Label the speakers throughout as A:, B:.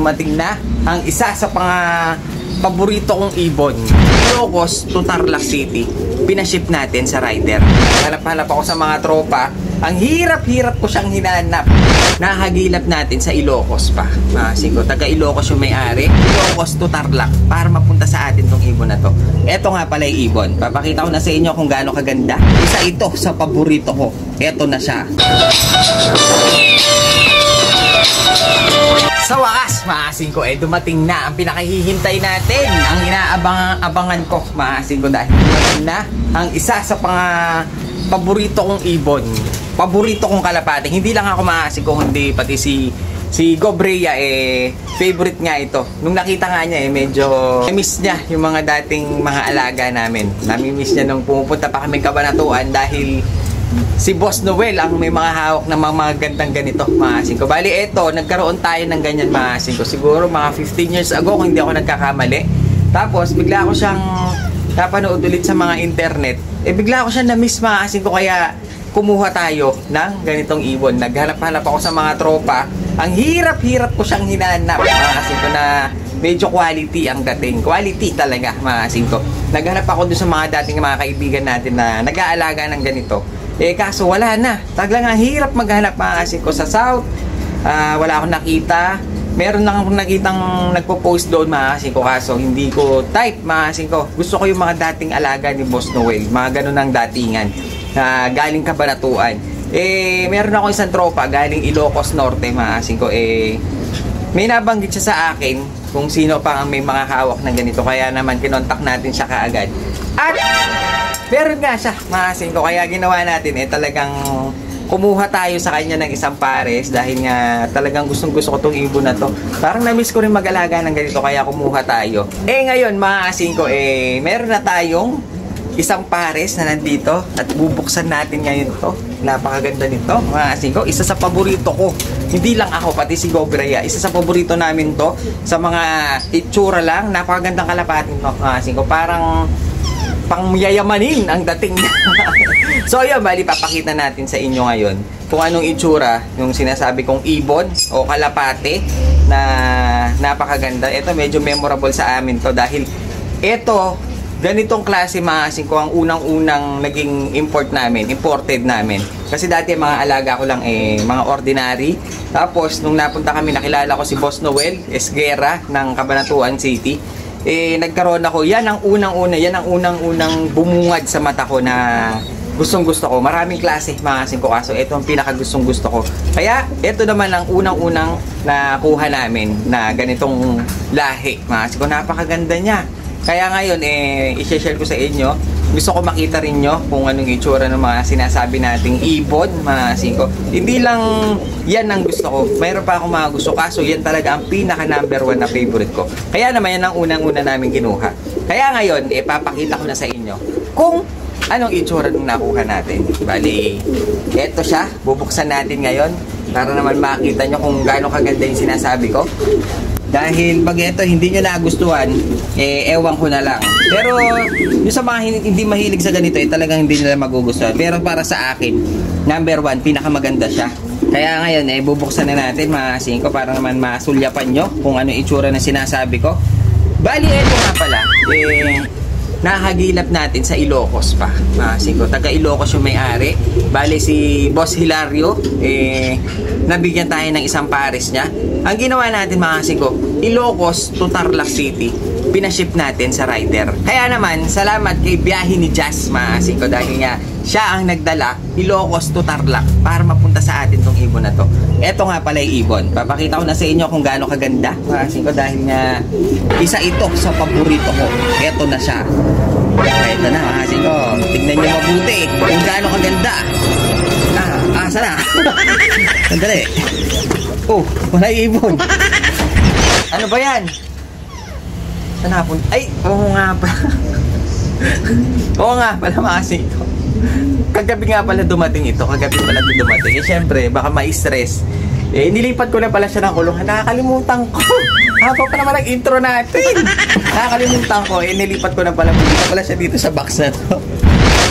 A: Dumating na ang isa sa paborito kong ibon, Ilocos to Tarlac City. Pinaship natin sa rider. Hanap-hanap ako sa mga tropa. Ang hirap-hirap ko siyang hinanap. Nahagilap natin sa Ilocos pa. Sigo, taga Ilocos yung may-ari. Ilocos to Tarlac para mapunta sa atin tong ibon na to. Eto nga pala yung ibon. Papakita ko na sa inyo kung gaano kaganda. Isa ito sa paborito ko. Eto na siya. Sa wakas, maasin ko, dumating na ang pinakahihintay natin. Ang inaabangan ko, maasin ko, dahil dumating na ang isa sa paborito kong ibon. Paborito kong kalapate. Hindi lang ako maasin ko, hindi pati si Gobrea, favorite nga ito. Nung nakita nga niya, medyo miss niya yung mga dating mga alaga namin. Nami-miss niya nung pumupunta pa kami Cabanatuan dahil si Boss Noel ang may mga hawak na mga gandang ganito, maasin ko. Bali, eto, nagkaroon tayo ng ganyan, maasin ko. Siguro mga 15 years ago, kung hindi ako nagkakamali. Tapos, bigla ako siyang napanood ulit sa mga internet. Bigla ako siyang na-miss, maasin ko. Kaya, kumuha tayo ng ganitong ibon. Naghanap-hanap ako sa mga tropa. Ang hirap-hirap ko siyang hinanap, maasin ko, na medyo quality ang dating. Quality talaga, maasin ko. Naghanap ako doon sa mga dating mga kaibigan natin na nag-aalaga ng ganito. Kaso wala na. Taglang ang hirap maghanap, maasin ko, sa South. Wala akong nakita. Meron lang akong nakitang nagpo-post doon, maasin ko. Kaso hindi ko type, maasin ko. Gusto ko yung mga dating alaga ni Boss Noel. Mga ganun ang datingan. Galing Cabanatuan. Meron ako isang tropa galing Ilocos Norte, maasin ko. May nabanggit siya sa akin kung sino pa ang may mga hawak ng ganito. Kaya naman kinontak natin siya kaagad. At meron nga siya, maasin ko. Kaya ginawa natin, talagang kumuha tayo sa kanya ng isang pares dahil nga talagang gustong-gusto ko tong ibon na to. Parang na-miss ko rin mag-alaga ng ganito, kaya kumuha tayo. Ngayon, maasin ko, meron na tayong isang pares na nandito at bubuksan natin ngayon to. Napakaganda nito, maasin ko. Isa sa paborito ko. Hindi lang ako, pati si Gobrea. Isa sa paborito namin to. Sa mga itsura lang, napakagandang kalapatin to, maasin ko. Parang pangyayamanin ang dating niya. So yun, bali papakita natin sa inyo ngayon kung anong itsura yung sinasabi kong ibon o kalapate na napakaganda. Ito medyo memorable sa amin to dahil ito, ganitong klase, maasin ko, ang unang-unang naging imported namin. Kasi dati mga alaga ko lang mga ordinary. Tapos nung napunta kami, nakilala ko si Boss Noel Esguera ng Cabanatuan City. Nagkaroon ako, yan ang unang-unang bumungad sa mata ko na gustong-gusto ko. Maraming klase, maasin ko, kaso ito ang pinaka-gustong-gusto ko. Kaya ito naman ang unang-unang nakuha namin na ganitong lahi, maasin ko. Napakaganda niya. Kaya ngayon, i-share ko sa inyo. Gusto ko makita rin nyo kung anong itsura ng mga sinasabi nating ibon, maasin ko. Hindi lang yan ang gusto ko. Mayroon pa akong mga gusto, kaso yan talaga ang pinaka number 1 na favorite ko. Kaya naman yan ang unang-una namin kinuha. Kaya ngayon, papakita ko na sa inyo kung anong itsura nung nakuha natin. Bali, eto siya. Bubuksan natin ngayon para naman makita nyo kung gaano kaganda yung sinasabi ko. Dahil pag ito hindi nyo nagustuhan, ewan ko na lang. Pero yung sa mga hindi mahilig sa ganito, talagang hindi nila magugustuhan. Pero para sa akin, number 1, pinakamaganda siya. Kaya ngayon, bubuksan na natin, maasin ko, para naman masulyapan nyo kung ano itsura na sinasabi ko. Bali, ito nga pala, nahagilap natin sa Ilocos pa. Maasin ko, taga Ilocos yung may-ari. Bali, si Boss Hilario, nabigyan tayo ng isang pares niya. Ang ginawa natin, maasin ko, Ilocos to Tarlac City. Pinaship natin sa rider. Kaya naman, salamat kay Biyahe ni Jazz, maasin ko, dahil nga siya ang nagdala Ilocos to Tarlac para mapunta sa atin tong ibon na to. Eto nga pala yung ibon. Papakita ko na sa inyo kung gaano kaganda, maasin ko, dahil nga isa ito sa paborito ko. Eto na siya. Eto na, maasin ko. Tignan nyo mabuti kung gaano kaganda. Asa na? Sandali. Oh, wala ibon. Ano ba yan? Saan hapon? Ay, oo nga pa. Oo nga pala, maasin ko. Kagabi nga pala dumating ito. Kagabi pala ito dumating. Siyempre, baka ma-stress. Nilipat ko na pala siya ng kulungan. Nakakalimutan ko. Haba pa naman ang intro natin. Nakakalimutan ko. Nilipat ko na pala. Punta pala siya dito sa box na to.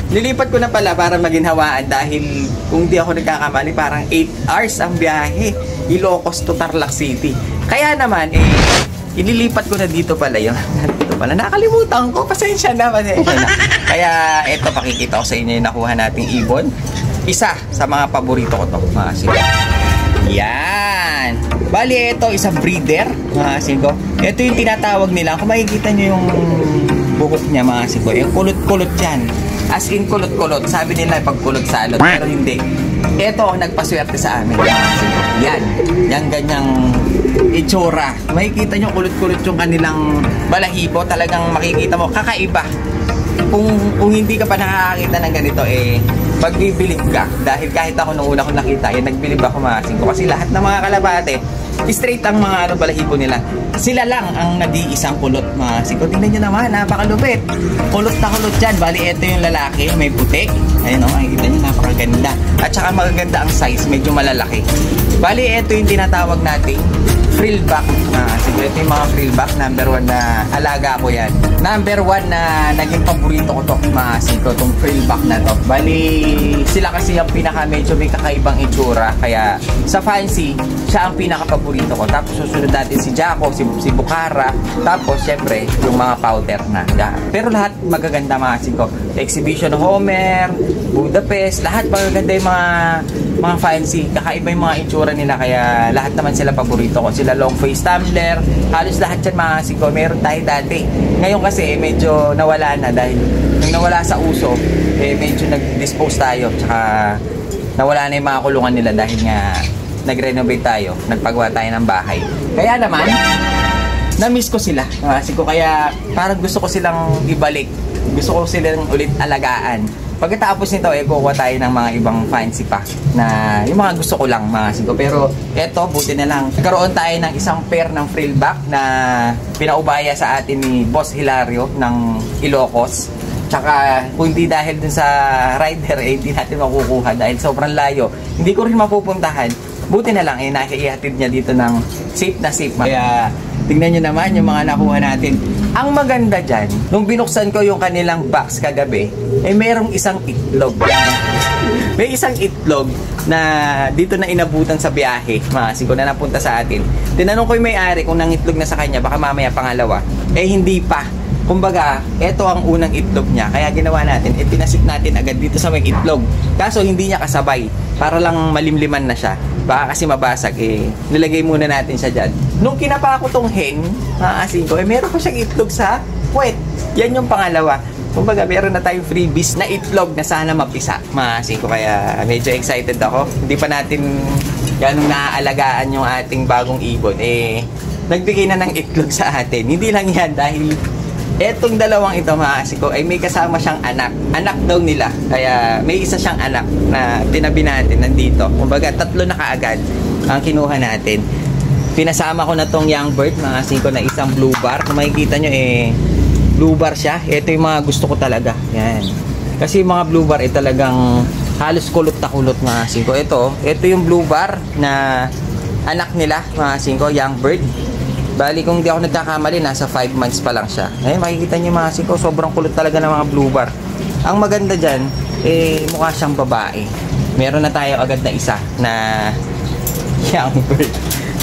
A: Nilipat ko na pala para maginhawaan dahil kung di ako nagkakamali, parang 8 hours ang biyahe. Ilocos to Tarlac City. Kaya naman, ililipat ko na dito pala yun. Dito pala, nakalimutan ko. Pasensya na. Kaya, eto, pakikita ko sa inyo yung nakuha nating ibon. Isa sa mga paborito ko to, mga sigo. Yan. Bali, ito, isang breeder, mga sigo. Ito yung tinatawag nila. Kung makikita nyo yung buhok niya, mga sigo, yung kulot-kulot yan. As in, kulot-kulot. Sabi nila, pagkulot salot. Pero hindi. Ito ang nagpaswerte sa amin, mga sigo. Yan. Yan ganyang itsura. Makikita nyo, kulot-kulot yung kanilang balahibo. Talagang makikita mo, kakaiba. Kung hindi ka pa nakakakita ng ganito, pagbibilib ka. Dahil kahit ako nung una ko nakita, nagbilib ako, mga sigo. Kasi lahat ng mga kalapate, straight ang mga balahibo nila. Sila lang ang nag-iisang kulot, mga sigo. Tingnan nyo naman, napakalupit. Kulot na kulot dyan. Bali, ito yung lalaki, may putik. Ayun o, makikita nyo, napakaganda. At saka magaganda ang size, medyo malalaki. Bali, ito yung tinatawag nating frillback. Siguro ito yung mga frillback. Number 1 na alaga ko yan. Number 1 na naging paborito ko to, mga sigo, itong frillback na to. Bali, sila kasi yung medyo may kakaibang itsura. Kaya sa fancy, siya ang pinaka-paborito ko. Tapos susunod natin si Jaco, si Bukhara. Tapos syempre, yung mga powder na. Pero lahat magaganda, mga sigo. Exhibition Homer, Budapest, lahat magaganda yung mga fancy. Kakaiba yung mga itsura nila. Kaya lahat naman sila paborito ko. Sila long face tumbler, halos lahat yan, mga sigo. Meron tayo dati. Ngayon kasi medyo nawala na dahil nung nawala sa uso, medyo nag-dispose tayo. Tsaka nawala na yung mga kulungan nila dahil nga nag-renovate tayo, nagpagawa tayo ng bahay. Kaya naman, na-miss ko sila, mga sigo. Kaya parang gusto ko silang ibalik. Gusto ko silang ulit alagaan. Pagkatapos nito, kukuha tayo ng mga ibang fancy pa na yung mga gusto ko lang, mga sigo. Pero eto, buti na lang. Nagkaroon tayo ng isang pair ng frillback na pinaubaya sa atin ni Boss Hilario ng Ilocos. Tsaka kung hindi dahil dun sa rider, hindi natin makukuha dahil sobrang layo. Hindi ko rin mapupuntahan. Buti na lang, naihatid niya dito ng safe na safe. Kaya tingnan nyo naman yung mga nakuha natin. Ang maganda dyan, nung binuksan ko yung kanilang box kagabi, mayroong isang itlog. May isang itlog na dito na inabutan sa biyahe, mga sigo, na napunta sa atin. Tinanong ko yung may-ari kung nangitlog na sa kanya, baka mamaya pangalawa. Hindi pa. Kumbaga, ito ang unang itlog niya. Kaya ginawa natin, pinasit natin agad dito sa may itlog. Kaso hindi niya kasabay. Para lang malimliman na siya. Baka kasi mabasag, nilagay muna natin siya dyan. Nung kinapa ko tong hen, maasin ko, meron ko siyang itlog sa puwet. Yan yung pangalawa. Kumbaga, meron na tayong freebies na itlog na sana mapisa. Maasin ko, kaya medyo excited ako. Hindi pa natin ganong naaalagaan yung ating bagong ibon. Nagbigay na ng itlog sa atin. Hindi lang yan dahil etong dalawang ito, mga asiko, may kasama siyang anak. Anak daw nila. Kaya may isa siyang anak na tinabi natin nandito. Kumbaga, 3 na kaagad ang kinuha natin. Pinasama ko na tong young bird, mga asiko, na isang blue bar. Kung makikita nyo, blue bar siya. Ito yung mga gusto ko talaga. Yan. Kasi yung mga blue bar, talagang halos kulot na kulot, mga asiko. Ito yung blue bar na anak nila, mga asiko, young bird. Bali, kung di ako nagkakamali, nasa 5 months pa lang siya. Makikita niyo, mga siko, sobrang kulot talaga ng mga blue bar. Ang maganda dyan, mukha siyang babae. Meron na tayo agad na isa na young bird.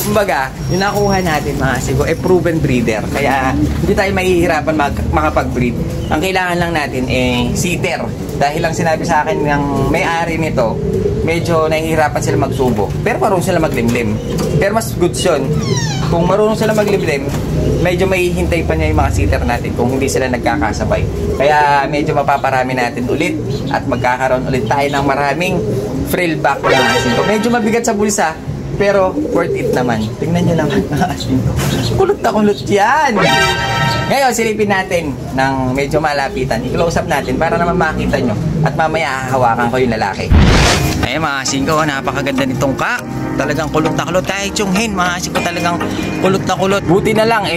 A: Kumbaga, yung nakuha natin, mga siko, proven breeder. Kaya hindi tayo mahihirapan makapag-breed. Ang kailangan lang natin, seater. Dahil lang sinabi sa akin ng may-ari nito, medyo nahihirapan sila magsubo. Pero marunong sila maglimlim. Pero mas good yun. Kung marunong sila maglimlim, medyo mahihintay pa niya yung mga seater natin kung hindi sila nagkakasabay. Kaya medyo mapaparami natin ulit at magkakaroon ulit tayo ng maraming frillback na asin. Medyo mabigat sa bulsa, pero worth it naman. Tingnan nyo naman mga asin ko. Kulot na kulot yan! Ngayon, silipin natin ng medyo malapitan. I-close up natin para naman makita nyo. At mamaya hahawakan ko yung lalaki. Ayun, mga asin ko, napakaganda nitong ka. Talagang kulot na kulot. Kahit yung hen, mga asin ko, talagang kulot na kulot. Buti na lang,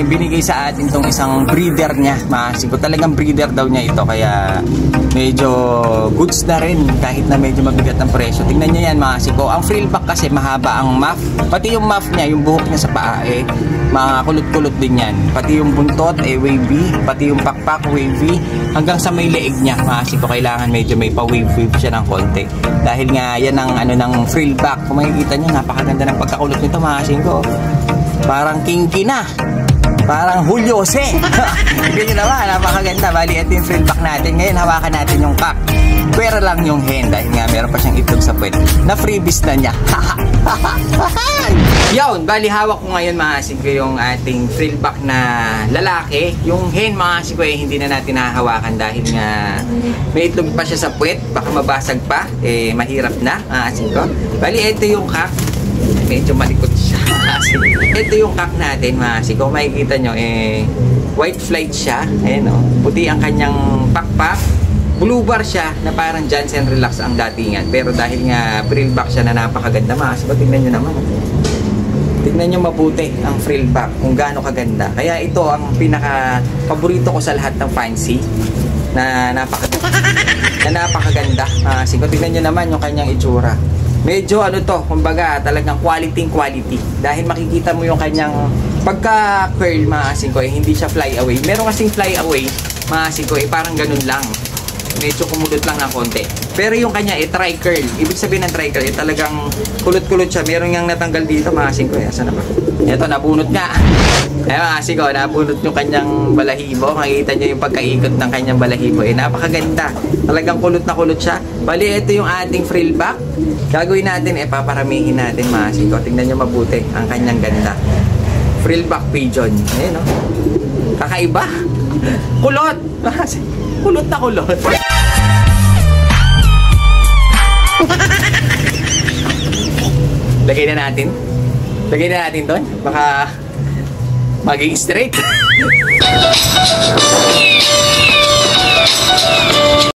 A: binigay sa atin tong isang breeder niya. Mga asin ko, talagang breeder daw niya ito. Kaya medyo goods na rin kahit na medyo mabigat ang presyo. Tingnan nyo yan, mga asin ko. Ang frillback kasi mahaba ang muff. Pati yung muff niya, yung buhok niya sa paa, mga kulot-kulot din yan. Pati yung buntot, wavy. Pati yung pakpak, wavy. Hanggang sa may leeg niya, mga asin ko, kailangan medyo may pa-wave siya ng konti. Dahil nga yan ang ng frillback. Kung makikita nyo, napakaganda ng pagkakulot nito, mga asin ko. Parang kinky na. Parang Juliose. Ganyan naman, napakaganda. Bali, ito yung frill back natin. Ngayon, hawakan natin yung cock. Pwera lang yung hen dahil nga meron pa siyang itlog sa puwet. Na freebies na niya. Yun, bali hawak ko ngayon mga asiko yung ating frill back na lalaki. Yung hen mga asiko hindi na natin nahahawakan dahil nga may itlog pa siya sa puwet. Baka mabasag pa. Mahirap na mga asiko. Bali, ito yung cock. Medyo malikot siya. Ito yung cock natin mga asiko. Kung makikita nyo, white flight siya. Ayan o. Puti ang kanyang pakpak. Blue bar siya na parang Johnson Relax ang datingan. Pero dahil nga frill back siya na napakaganda mga asiko, tingnan nyo naman. Tingnan nyo mabuti ang frill back kung gaano kaganda. Kaya ito ang pinaka paborito ko sa lahat ng fancy na napakaganda. Asiko, tingnan nyo naman yung kanyang itsura. Medyo ano to, kumbaga talagang quality. Dahil makikita mo yung kanyang pagka-curl mga asiko, hindi siya fly away. Meron kasing fly away mga asiko, parang ganun lang. Medyo kumulot lang ng konti. Pero yung kanya tri-curl. Ibig sabihin ng tri-curl, talagang kulot-kulot siya. Meron yang natanggal dito mga asiko. Asan na ba? Ito, nabunot nga. Mga asiko, nabunot yung kanyang balahibo. Makikita nyo yung pagkaikot ng kanyang balahibo. Napakaganda. Talagang kulot na kulot siya. Bali, ito yung ating frill back. Gagawin natin, paparamihin natin mga asiko. Tingnan nyo mabuti ang kanyang ganda. Frill back pigeon. Ayan, no? Kakaiba. Kulot. Kulot na kulot. Lagay na natin. Lagay na natin doon. Baka maging straight.